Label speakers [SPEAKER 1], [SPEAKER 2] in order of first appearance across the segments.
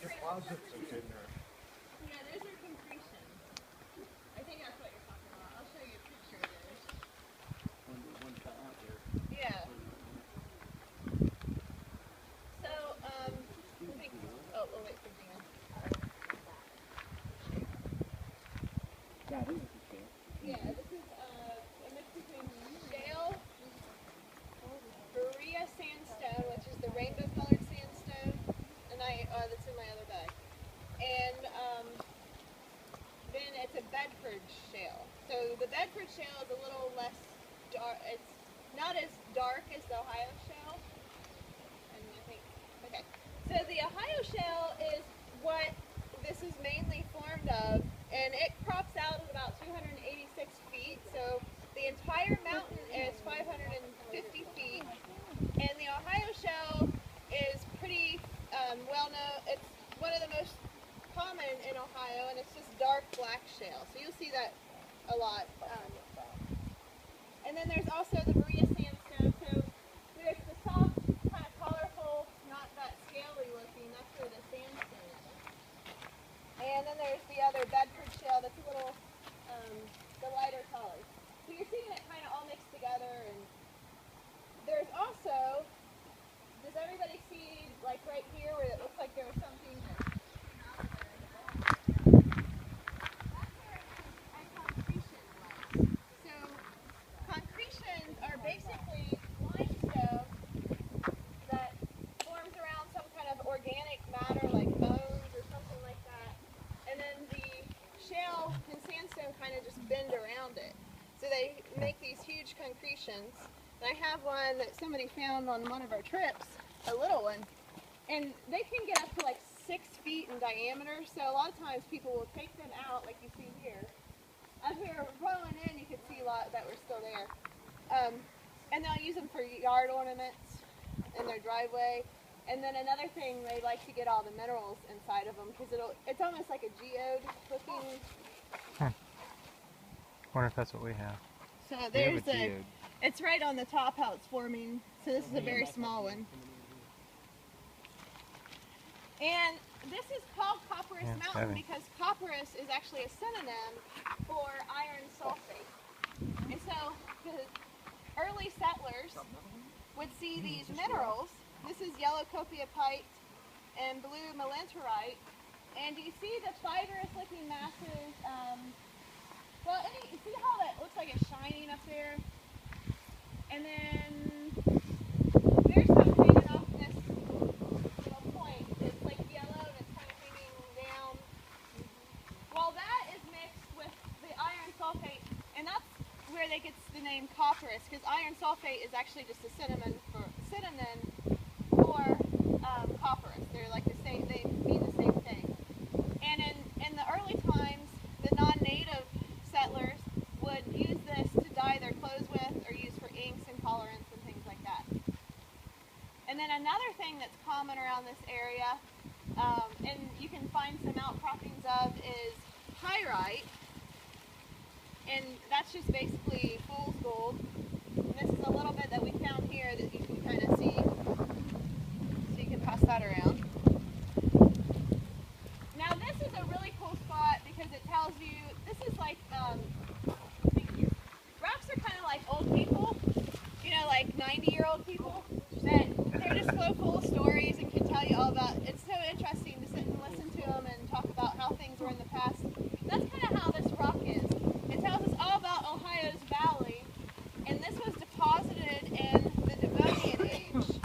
[SPEAKER 1] deposits in there.
[SPEAKER 2] Yeah, those are concretions. I think that's what you're talking about. I'll show you a picture of those.
[SPEAKER 1] One cut out there.
[SPEAKER 2] Yeah. So, I think, we'll wait for Dan.
[SPEAKER 1] Yeah, this is the shale.
[SPEAKER 2] Yeah, this is a mix between shale, Berea sandstone, which is the rainbow-colored sandstone, and that's in my other bag. And then it's a Bedford shale. So the Bedford shale is a little less dark. It's not as dark as the Ohio shale. And I think, okay. So the Ohio shale is what this is mainly formed of, and it crops out at about 286 feet. So the entire mountain is 550 feet. And the Ohio shale is pretty well known. It's one of the most common in Ohio, and it's just dark black shale. So you'll see that a lot. And then there's also the Berea sandstone. So there's the soft, kind of colorful, not that scaly looking. That's where the sandstone is. And then there's the other Bedford shale that's a little, the lighter colors. So you're seeing it kind of all mixed together. And there's also, does everybody see, like right here, where it looks like there was something? That's where a concretion was. So concretions are basically limestone that forms around some kind of organic matter, like bones or something like that. And then the shale and sandstone kind of just bend around it. So they make these huge concretions. And I have one that somebody found on one of our trips, a little one. And they can get up to like 6 feet in diameter. So a lot of times people will take them out, like you see here. As we were rolling in, you could see a lot that were still there. And they'll use them for yard ornaments in their driveway. And then another thing, they like to get all the minerals inside of them because it's almost like a geode looking.
[SPEAKER 3] Wonder if that's what we have.
[SPEAKER 2] So there's it's right on the top how it's forming. So this is a very small one. And this is called Copperas Mountain because copperous is actually a synonym for iron sulfate. And so the early settlers would see these minerals. This is yellow copiapite and blue melanterite. And you see the fibrous looking masses. You see how that looks like it's shining up there? And then there's some hanging off this little point. It's like yellow and it's kind of hanging down. Well, that is mixed with the iron sulfate, and that's where they get the name copperous, because iron sulfate is actually just a synonym for copperous. They're like the same. They mean the same thing. And in the early times, the non-native settlers would use this to dye their clothes with, or use for inks and colorants and things like that. And then another thing that's common around this area, and you can find some outcroppings of, is pyrite. And that's just basically fool's gold. And this is a little bit that we found here that you can kind of see. So you can pass that around. Now this is a really cool spot because it tells you, this is like, rocks are kind of like old people, you know, like 90-year-old people, that they're just so full of stories and can tell you all about, it's so interesting to sit and listen to them and talk about how things were in the past. That's kind of how this rock is. It tells us all about Ohio's valley, and this was deposited in the Devonian age.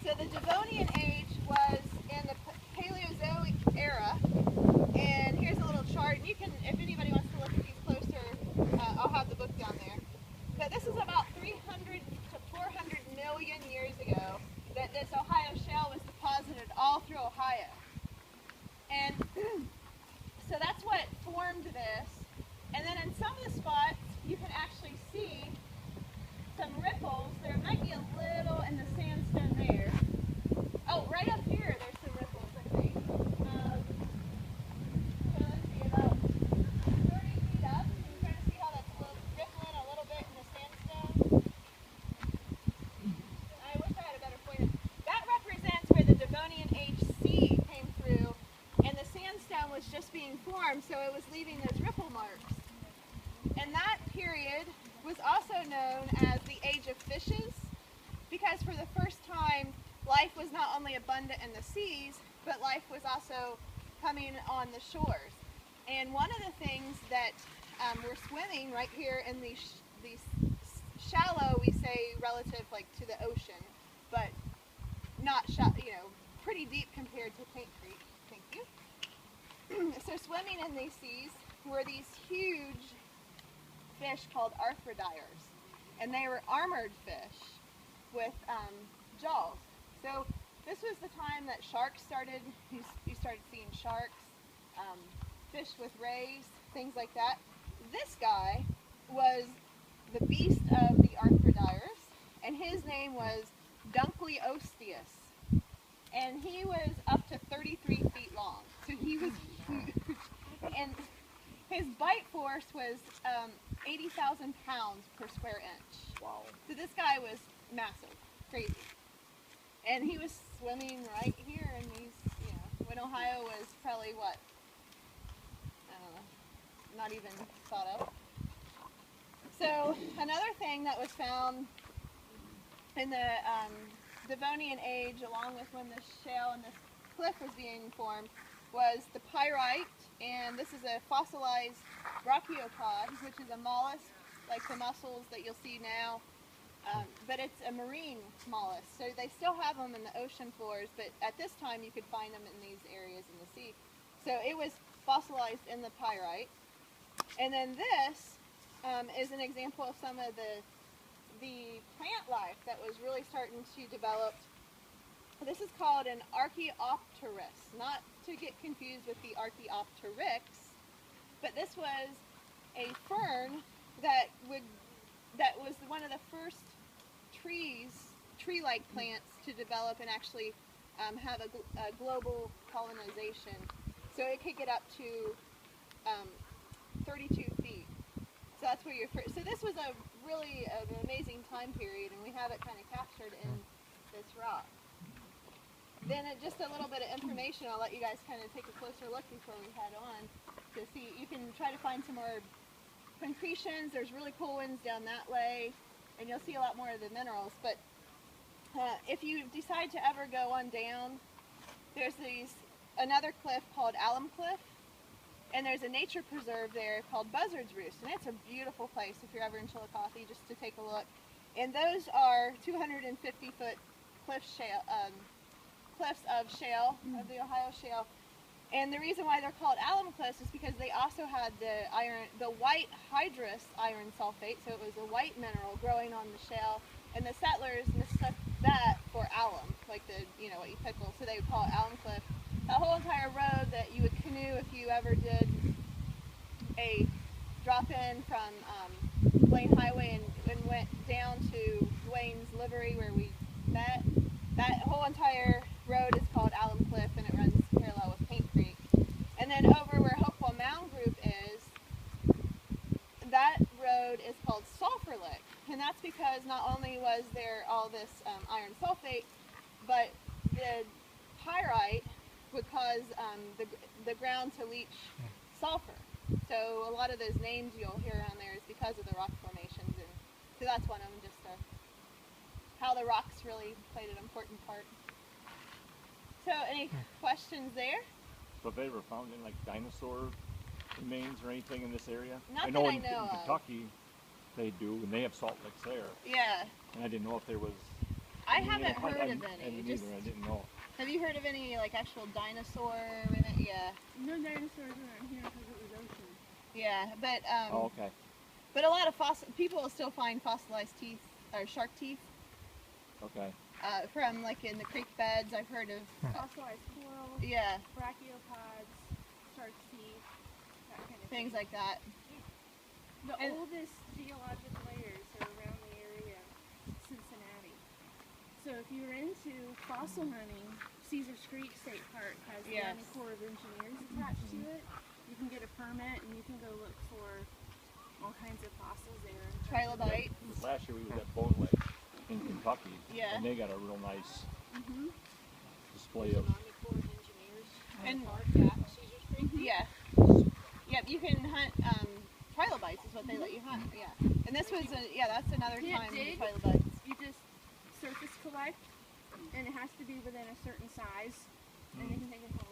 [SPEAKER 2] So the Devonian age was in the Paleozoic era, and here's a little chart. You can, if anybody wants to look at these closer, I'll have the book down there. But this is about 300 to 400 million years ago that this Ohio shale was deposited all through Ohio. And was leaving those ripple marks. And that period was also known as the Age of Fishes, because for the first time, life was not only abundant in the seas, but life was also coming on the shores. And one of the things that we're swimming right here in these shallow, we say relative like to the ocean, but not shallow, you know, pretty deep compared to Paint Creek. Thank you. So swimming in these seas were these huge fish called arthrodires, and they were armored fish with jaws. So this was the time that sharks started. You started seeing sharks, fish with rays, things like that. This guy was the beast of the arthrodires, and his name was Dunkleosteus, and he was up to 33 feet long. So he was huge, and his bite force was 80,000 pounds per square inch.
[SPEAKER 1] Wow.
[SPEAKER 2] So this guy was massive, crazy. And he was swimming right here in these, you know, when Ohio was probably what? I don't know, not even thought of. So another thing that was found in the Devonian age, along with when this shale and this cliff was being formed, was the pyrite, and this is a fossilized brachiopod, which is a mollusk, like the mussels that you'll see now, but it's a marine mollusk. So they still have them in the ocean floors, but at this time you could find them in these areas in the sea. So it was fossilized in the pyrite. And then this is an example of some of the plant life that was really starting to develop. This is called an Archaeopteris, not to get confused with the Archaeopteryx, but this was a fern that was one of the first tree-like plants to develop and actually have a global colonization. So it could get up to 32 feet. So that's where you're first. So this was a really an amazing time period, and we have it kind of captured in this rock. Then just a little bit of information, I'll let you guys kind of take a closer look before we head on to see. You can try to find some more concretions. There's really cool ones down that way, and you'll see a lot more of the minerals. But if you decide to ever go on down, there's another cliff called Alum Cliff, and there's a nature preserve there called Buzzard's Roost, and it's a beautiful place if you're ever in Chillicothe just to take a look. And those are 250-foot cliffs of shale, of the Ohio shale. And the reason why they're called alum cliffs is because they also had the white hydrous iron sulfate, so it was a white mineral growing on the shale, and the settlers mistook that for alum, like what you pickle, so they would call it alum cliff. That whole entire road that you would canoe if you ever did a drop-in from Blaine Highway and went down to Dwayne's Livery where we met, that whole entire road is called Alum Cliff, and it runs parallel with Paint Creek. And then over where Hopewell Mound Group is, that road is called Sulphur Lick, and that's because not only was there all this iron sulfate, but the pyrite would cause the ground to leach sulfur. So a lot of those names you'll hear around there is because of the rock formations, and so that's one of them, just how the rocks really played an important part. So any questions there?
[SPEAKER 3] So have they ever found any like dinosaur remains or anything in this area?
[SPEAKER 2] Not
[SPEAKER 3] I know
[SPEAKER 2] that I
[SPEAKER 3] in
[SPEAKER 2] know of.
[SPEAKER 3] Kentucky they do, and they have salt licks there.
[SPEAKER 2] Yeah.
[SPEAKER 3] And I didn't know if there was.
[SPEAKER 2] I haven't heard of
[SPEAKER 3] I
[SPEAKER 2] any.
[SPEAKER 3] didn't either. I didn't know.
[SPEAKER 2] Have you heard of any like actual dinosaur remnant? Yeah.
[SPEAKER 4] No dinosaurs around here because it was ocean.
[SPEAKER 2] Yeah, but
[SPEAKER 3] Oh, okay.
[SPEAKER 2] but a lot of people will still find fossilized teeth or shark teeth.
[SPEAKER 3] Okay.
[SPEAKER 2] From like in the creek beds, I've heard of.
[SPEAKER 4] Fossilized coral,
[SPEAKER 2] Yeah,
[SPEAKER 4] brachiopods, shark teeth, that kind of
[SPEAKER 2] things
[SPEAKER 4] thing.
[SPEAKER 2] like that.
[SPEAKER 4] The
[SPEAKER 2] And-
[SPEAKER 4] oldest geologic layers are around the area of Cincinnati. So if you're into fossil hunting, Caesars Creek State Park has the
[SPEAKER 2] Yes.
[SPEAKER 4] Army Corps of Engineers attached to it. You can get a permit and you can go look for all kinds of fossils there.
[SPEAKER 2] Trilobite.
[SPEAKER 3] Last year we was at Bone Lake in Kentucky.
[SPEAKER 2] Yeah.
[SPEAKER 3] And they got a real nice
[SPEAKER 4] Mm-hmm.
[SPEAKER 3] display of.
[SPEAKER 2] And yeah, Yep, you can hunt trilobites is what they let you hunt. Yeah, and this was that's another
[SPEAKER 4] Can't
[SPEAKER 2] time
[SPEAKER 4] dig.
[SPEAKER 2] the trilobites.
[SPEAKER 4] You just surface collect, and it has to be within a certain size, and they can take it home.